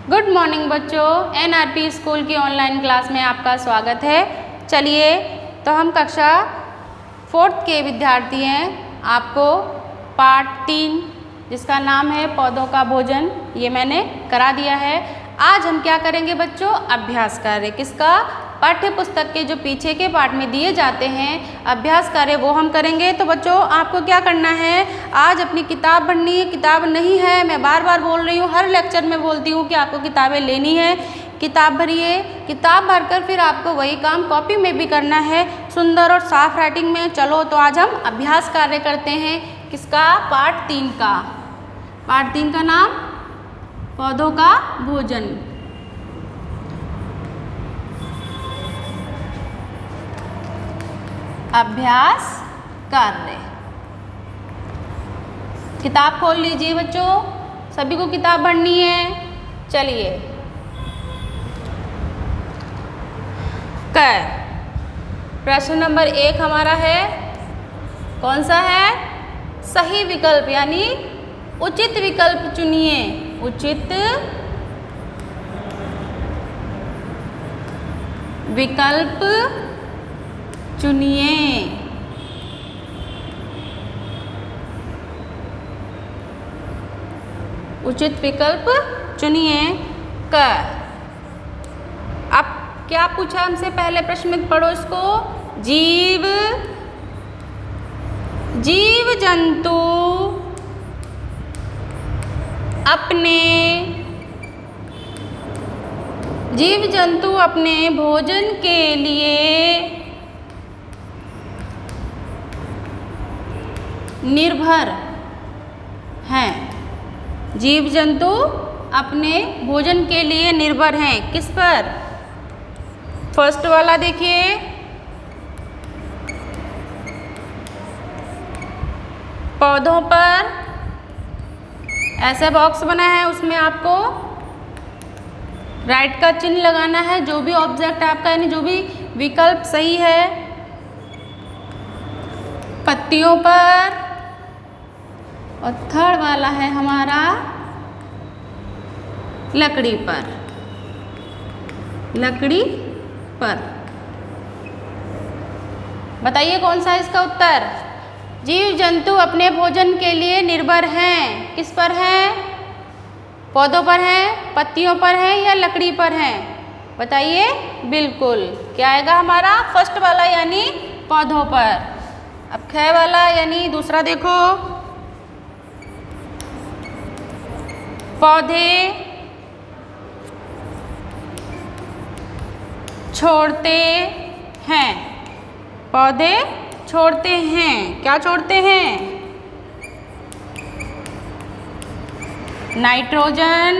Good morning बच्चों, NRP school की online class में आपका स्वागत है। चलिए तो हम कक्षा 4th के विद्यार्थी हैं। आपको पाठ 3 जिसका नाम है पौधों का भोजन, ये मैंने करा दिया है। आज हम क्या करेंगे बच्चों? अभ्यास कार्य। किसका? पाठ्य पुस्तक के जो पीछे के पाठ में दिए जाते हैं अभ्यास कार्य, वो हम करेंगे। तो बच्चों आपको क्या करना है? आज अपनी किताब भरनी है। किताब नहीं है, मैं बार बार बोल रही हूँ, हर लेक्चर में बोलती हूँ कि आपको किताबें लेनी है। किताब भरिए। किताब भरकर फिर आपको वही काम कॉपी में भी करना है, सुंदर और साफ राइटिंग में। चलो तो आज हम अभ्यास कार्य करते हैं। किसका? पाठ 3 का। पाठ 3 का नाम पौधों का भोजन। अभ्यास कार्य। किताब खोल लीजिए बच्चों, सभी को किताब भरनी है। चलिए कर प्रश्न नंबर 1 हमारा है, कौन सा है? सही विकल्प यानी उचित विकल्प चुनिए। उचित विकल्प चुनिए। उचित विकल्प चुनिए। क। अब क्या पूछा हमसे? पहले प्रश्न में पढ़ो इसको। जीव जंतु अपने भोजन के लिए निर्भर हैं। जीव जंतु अपने भोजन के लिए निर्भर हैं। किस पर? फर्स्ट वाला देखिए, पौधों पर। ऐसा बॉक्स बना है, उसमें आपको राइट का चिन्ह लगाना है। जो भी ऑब्जेक्ट आपका यानी जो भी विकल्प सही है। पत्तियों पर। और थर्ड वाला है हमारा लकड़ी पर। लकड़ी पर। बताइए कौन सा है इसका उत्तर? जीव जंतु अपने भोजन के लिए निर्भर हैं। किस पर हैं? पौधों पर हैं, पत्तियों पर हैं या लकड़ी पर हैं? बताइए। बिल्कुल, क्या आएगा हमारा? फर्स्ट वाला यानी पौधों पर। अब ख वाला यानी दूसरा देखो, पौधे छोड़ते हैं। पौधे छोड़ते हैं। क्या छोड़ते हैं? Nitrogen,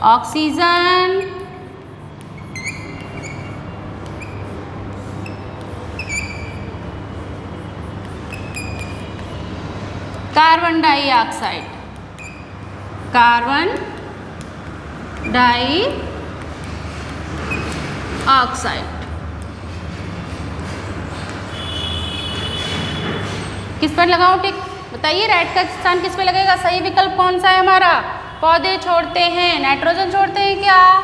oxygen, carbon dioxide. Carbon dioxide. किस पर लगाऊं टिक? बताइए राइट का स्थान किस पे लगेगा? सही विकल्प कौन सा है हमारा? पौधे छोड़ते हैं। नाइट्रोजन छोड़ते हैं क्या?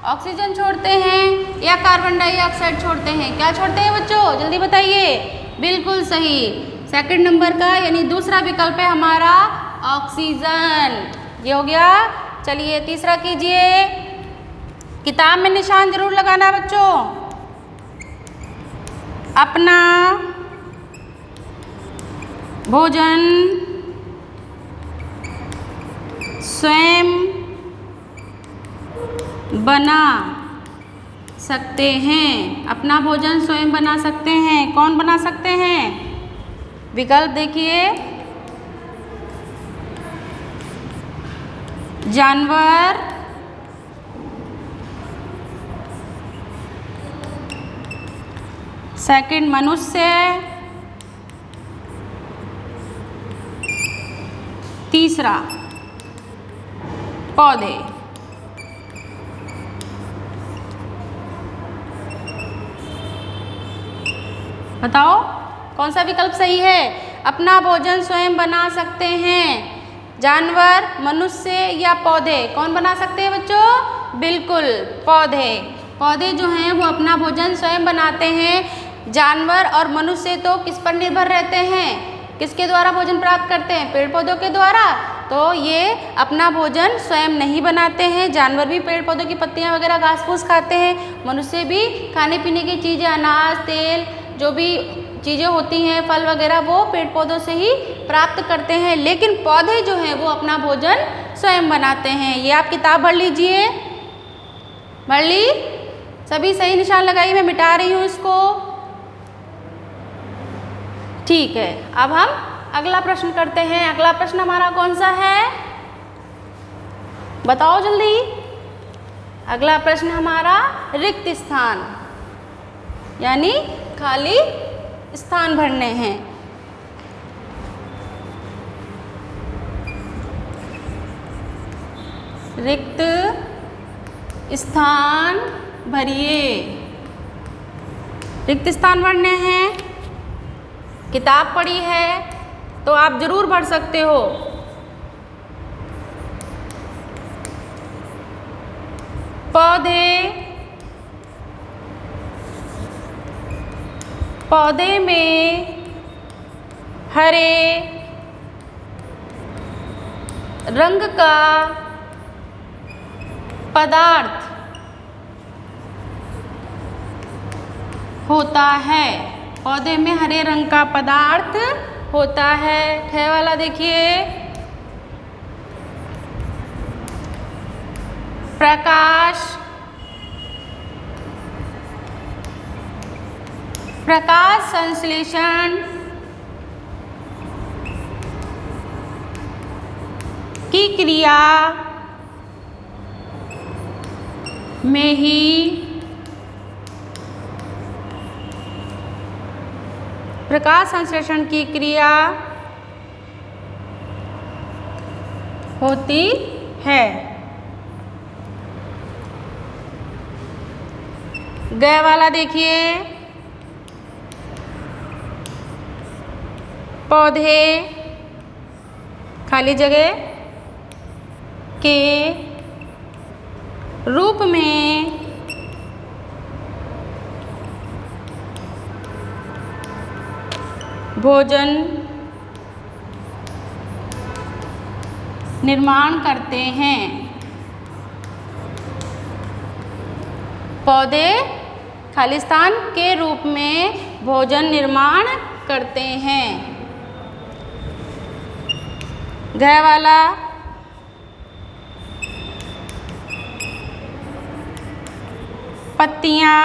ऑक्सीजन छोड़ते हैं या कार्बन डाइऑक्साइड छोड़ते हैं? क्या छोड़ते हैं बच्चों? जल्दी बताइए। बिल्कुल सही, सेकंड नंबर का यानी दूसरा विकल्प है हमारा ऑक्सीजन। ये हो गया। चलिए तीसरा कीजिए। किताब में निशान जरूर लगाना बच्चों। अपना भोजन स्वयं बना सकते हैं। अपना भोजन स्वयं बना सकते हैं। कौन बना सकते हैं? विकल्प देखिए, जानवर, सेकंड मनुष्य, तीसरा पौधे। बताओ कौन सा विकल्प सही है। अपना भोजन स्वयं बना सकते हैं? जानवर, मनुष्य या पौधे? कौन बना सकते हैं बच्चों? बिल्कुल पौधे। पौधे जो हैं वो अपना भोजन स्वयं बनाते हैं। जानवर और मनुष्य तो किस पर निर्भर रहते हैं? किसके द्वारा भोजन प्राप्त करते हैं? पेड़ पौधों के द्वारा। तो ये अपना भोजन स्वयं नहीं बनाते हैं। जानवर भी पेड़ पौधों की पत्तियां वगैरह घास फूस खाते हैं। मनुष्य भी खाने पीने की चीज़ें, अनाज, तेल, जो भी चीज़ें होती हैं, फल वगैरह, वो पेड़ पौधों से ही प्राप्त करते हैं। लेकिन पौधे जो हैं वो अपना भोजन स्वयं बनाते हैं। ये आप किताब भर लीजिए। भर ली? सभी सही निशान लगाइए, मैं मिटा रही हूँ इसको। ठीक है, अब हम अगला प्रश्न करते हैं। अगला प्रश्न हमारा कौन सा है? बताओ जल्दी। अगला प्रश्न हमारा रिक्त स्थान, यानी खाली स्थान भरने हैं। रिक्त स्थान भरिए। रिक्त स्थान भरने हैं। किताब पढ़ी है तो आप जरूर भर सकते हो। पौधे, पौधे में हरे रंग का पदार्थ होता है। पौधे में हरे रंग का पदार्थ होता है। ख वाला देखिए, प्रकाश, प्रकाश संश्लेषण की क्रिया में ही प्रकाश संश्लेषण की क्रिया होती है। ग वाला देखिए, पौधे, खाली जगह, के रूप में भोजन निर्माण करते हैं। पौधे खालिस्तान के रूप में भोजन निर्माण करते हैं। घ वाला, पत्तियां,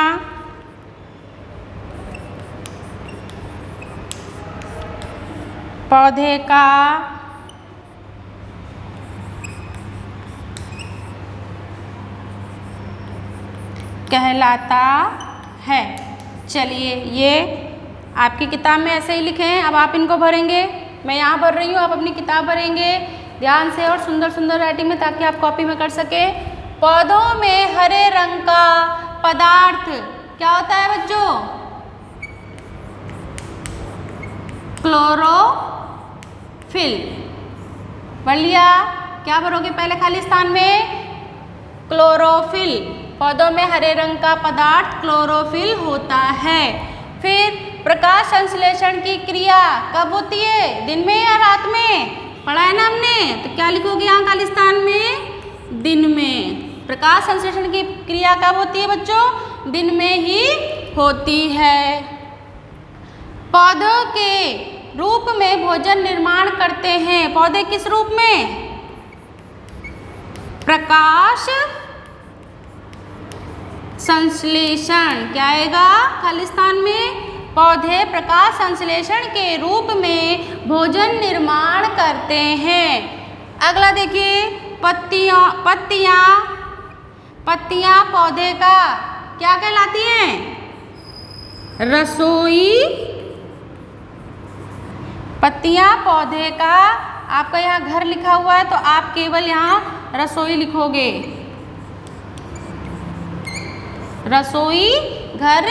पौधे का कहलाता है। चलिए, ये आपकी किताब में ऐसे ही लिखे हैं। अब आप इनको भरेंगे। मैं यहाँ भर रही हूँ, आप अपनी किताब भरेंगे ध्यान से और सुंदर सुंदर राइटिंग में, ताकि आप कॉपी में कर सके। पौधों में हरे रंग का पदार्थ क्या होता है बच्चों? क्लोरोफिल। पढ़ लिया? क्या भरोगे पहले खाली स्थान में? क्लोरोफिल। पौधों में हरे रंग का पदार्थ क्लोरोफिल होता है। फिर प्रकाश संश्लेषण की क्रिया कब होती है? दिन में या रात में? पढ़ा है ना हमने? तो क्या लिखोगे यहाँ खाली स्थान में? दिन में। प्रकाश संश्लेषण की क्रिया कब होती है बच्चों? दिन में ही होती है। पौधों के रूप में भोजन निर्माण करते हैं। पौधे किस रूप में? प्रकाश संश्लेषण। क्या आएगा खाली स्थान में? पौधे प्रकाश संश्लेषण के रूप में भोजन निर्माण करते हैं। अगला देखिए, पत्तियां पौधे का क्या कहलाती हैं? रसोई। पत्तियां पौधे का, आपका यहाँ घर लिखा हुआ है तो आप केवल यहाँ रसोई लिखोगे। रसोई घर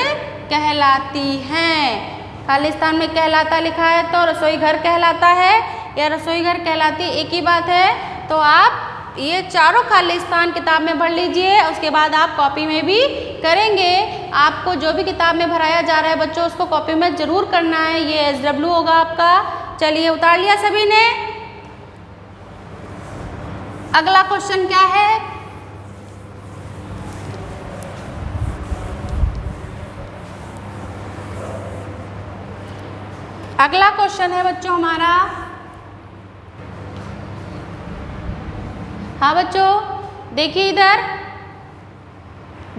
कहलाती हैं। खाली स्थान में कहलाता लिखा है तो रसोई घर कहलाता है या रसोई घर कहलाती, एक ही बात है। तो आप ये चारों खाली स्थान किताब में भर लीजिए, उसके बाद आप कॉपी में भी करेंगे। आपको जो भी किताब में भराया जा रहा है बच्चों उसको कॉपी में ज़रूर करना है। ये SW होगा आपका। चलिए उतार लिया सभी ने। अगला क्वेश्चन क्या है? अगला क्वेश्चन है बच्चों हमारा, हाँ बच्चों देखिए इधर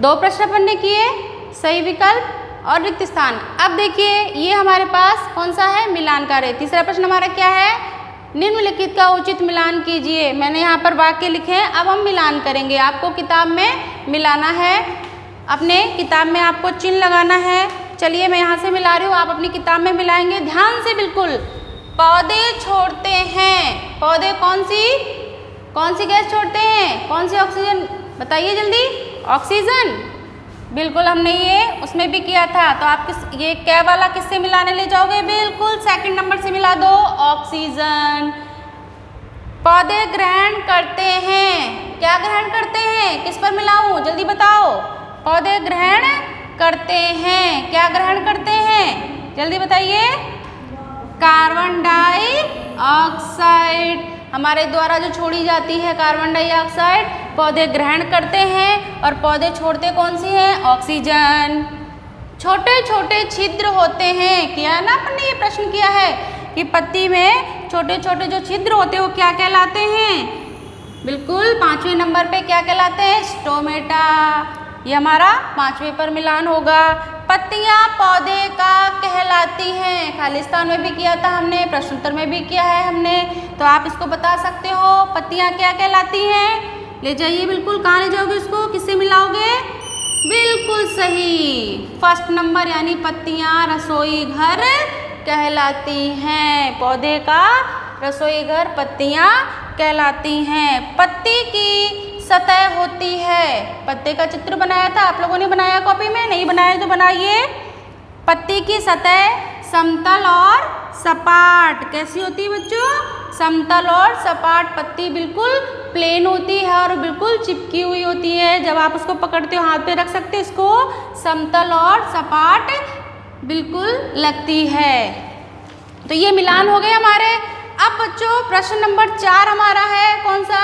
2 प्रश्न अपन ने किए, सही विकल्प और रिक्त स्थान। अब देखिए ये हमारे पास कौन सा है? मिलान कार्य। तीसरा प्रश्न हमारा क्या है? निम्नलिखित का उचित मिलान कीजिए। मैंने यहाँ पर वाक्य लिखे हैं, अब हम मिलान करेंगे। आपको किताब में मिलाना है, अपने किताब में आपको चिन्ह लगाना है। चलिए मैं यहाँ से मिला रही हूँ, आप अपनी किताब में मिलाएंगे ध्यान से बिल्कुल। पौधे छोड़ते हैं, पौधे कौन सी गैस छोड़ते हैं? कौन सी ऑक्सीजन? बताइए जल्दी। ऑक्सीजन। बिल्कुल हमने ये उसमें भी किया था। तो आप ये क्या वाला किससे मिलाने ले जाओगे? बिल्कुल सेकंड नंबर से मिला दो, ऑक्सीजन। पौधे ग्रहण करते हैं, क्या ग्रहण करते हैं? किस पर मिलाऊं? जल्दी बताओ। पौधे ग्रहण करते हैं, क्या ग्रहण करते हैं? जल्दी बताइए। कार्बन डाइऑक्साइड हमारे द्वारा जो छोड़ी जाती है कार्बन डाइऑक्साइड पौधे ग्रहण करते हैं, और पौधे छोड़ते कौन सी हैं? ऑक्सीजन। छोटे छोटे छिद्र होते हैं, किया ना अपन ने ये प्रश्न किया है कि पत्ती में छोटे छोटे जो छिद्र होते हैं वो क्या कहलाते हैं? बिल्कुल 5वें नंबर पे क्या कहलाते हैं? स्टोमेटा। ये हमारा 5वें पर मिलान होगा। पत्तियां पौधे का कहलाती हैं, खाली स्थान में भी किया था हमने, प्रश्नोत्तर में भी किया है हमने। तो आप इसको बता सकते हो पत्तियां क्या कहलाती हैं। ले जाइए बिल्कुल, कहाँ ले जाओगे इसको? किससे मिलाओगे? बिल्कुल सही, फर्स्ट नंबर, यानी पत्तियां रसोई घर कहलाती हैं। पौधे का रसोई घर पत्तियां कहलाती हैं। पत्ती की सतह होती है, पत्ते का चित्र बनाया था आप लोगों ने, बनाया कॉपी में? नहीं बनाया तो बनाइए। पत्ती की सतह समतल और सपाट कैसी होती है बच्चों? समतल और सपाट पत्ती बिल्कुल प्लेन होती है और बिल्कुल चिपकी हुई होती है। जब आप उसको पकड़ते हो हाथ पे रख सकते हो, इसको समतल और सपाट बिल्कुल लगती है। तो ये मिलान हो गए हमारे। अब बच्चों प्रश्न नंबर 4 हमारा है, कौन सा?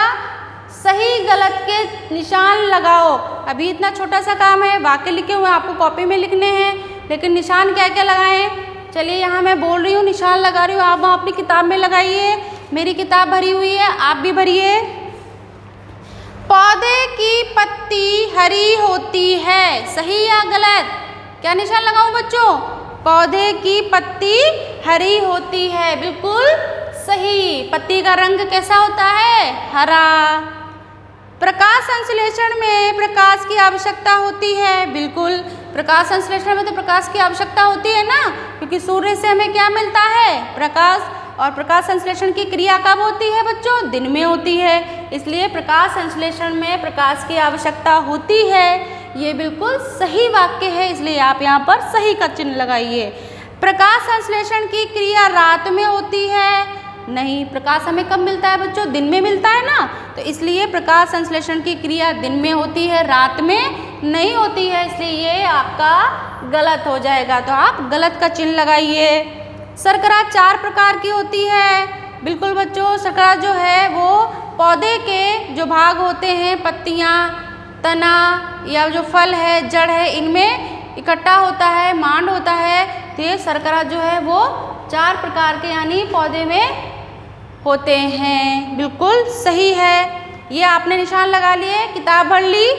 सही गलत के निशान लगाओ। अभी इतना छोटा सा काम है, वाक्य लिखे हुए आपको कॉपी में लिखने हैं, लेकिन निशान क्या क्या लगाएं? चलिए यहाँ मैं बोल रही हूँ, निशान लगा रही हूँ, आप वहाँ अपनी किताब में लगाइए। मेरी किताब भरी हुई है, आप भी भरिए। पौधे की पत्ती हरी होती है, सही या गलत? क्या निशान लगाऊं बच्चों? पौधे की पत्ती हरी होती है, बिल्कुल सही। पत्ती का रंग कैसा होता है? हरा। प्रकाश संश्लेषण में प्रकाश की आवश्यकता होती है, बिल्कुल प्रकाश संश्लेषण में तो प्रकाश की आवश्यकता होती है ना, क्योंकि सूर्य से हमें क्या मिलता है? प्रकाश। और प्रकाश संश्लेषण की क्रिया कब होती है बच्चों? दिन में होती है, इसलिए प्रकाश संश्लेषण में प्रकाश की आवश्यकता होती है। ये बिल्कुल सही वाक्य है, इसलिए आप यहाँ पर सही का चिन्ह लगाइए। प्रकाश संश्लेषण की क्रिया रात में होती है, नहीं, प्रकाश हमें कब मिलता है बच्चों? दिन में मिलता है ना, तो इसलिए प्रकाश संश्लेषण की क्रिया दिन में होती है, रात में नहीं होती है, इसलिए ये आपका गलत हो जाएगा। तो आप गलत का चिन्ह लगाइए। शर्करा 4 प्रकार की होती है, बिल्कुल बच्चों। शर्करा जो है वो पौधे के जो भाग होते हैं, पत्तियाँ, तना या जो फल है, जड़ है, इनमें इकट्ठा होता है, मांड होता है। तो ये शर्करा जो है वो 4 प्रकार के यानी पौधे में होते हैं, बिल्कुल सही है। ये आपने निशान लगा लिए, किताब भर ली।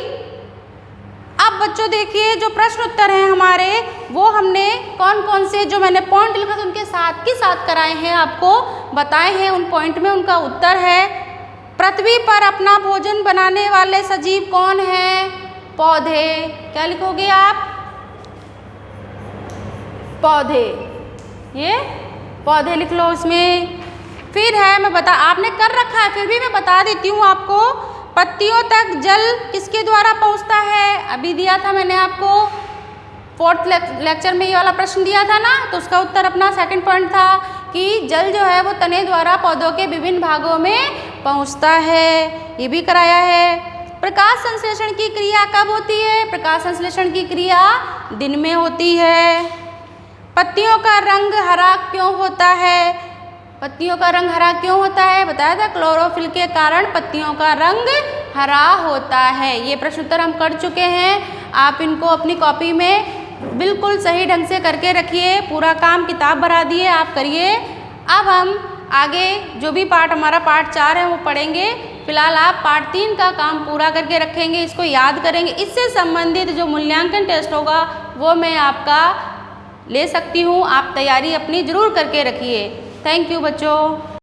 अब बच्चों देखिए जो प्रश्न उत्तर हैं हमारे, वो हमने कौन कौन से जो मैंने पॉइंट लिखा था उनके साथ के साथ कराए हैं, आपको बताए हैं। उन पॉइंट में उनका उत्तर है। पृथ्वी पर अपना भोजन बनाने वाले सजीव कौन है? पौधे। क्या लिखोगे आप? पौधे, ये पौधे लिख लो इसमें। फिर है, मैं बता, आपने कर रखा है फिर भी मैं बता देती हूँ आपको। पत्तियों तक जल किसके द्वारा पहुँचता है? अभी दिया था मैंने आपको फोर्थ लेक्चर में ये वाला प्रश्न दिया था ना, तो उसका उत्तर अपना सेकंड पॉइंट था कि जल जो है वो तने द्वारा पौधों के विभिन्न भागों में पहुंचता है, ये भी कराया है। प्रकाश संश्लेषण की क्रिया कब होती है? प्रकाश संश्लेषण की क्रिया दिन में होती है। पत्तियों का रंग हरा क्यों होता है? पत्तियों का रंग हरा क्यों होता है? बताया था क्लोरोफिल के कारण पत्तियों का रंग हरा होता है। ये प्रश्न उत्तर हम कर चुके हैं। आप इनको अपनी कॉपी में बिल्कुल सही ढंग से करके रखिए। पूरा काम किताब भरा दिए, आप करिए। अब हम आगे जो भी पार्ट हमारा पार्ट 4 है वो पढ़ेंगे। फिलहाल आप पार्ट 3 का काम पूरा करके रखेंगे, इसको याद करेंगे। इससे संबंधित जो मूल्यांकन टेस्ट होगा वो मैं आपका ले सकती हूँ। आप तैयारी अपनी ज़रूर करके रखिए। थैंक यू बच्चों।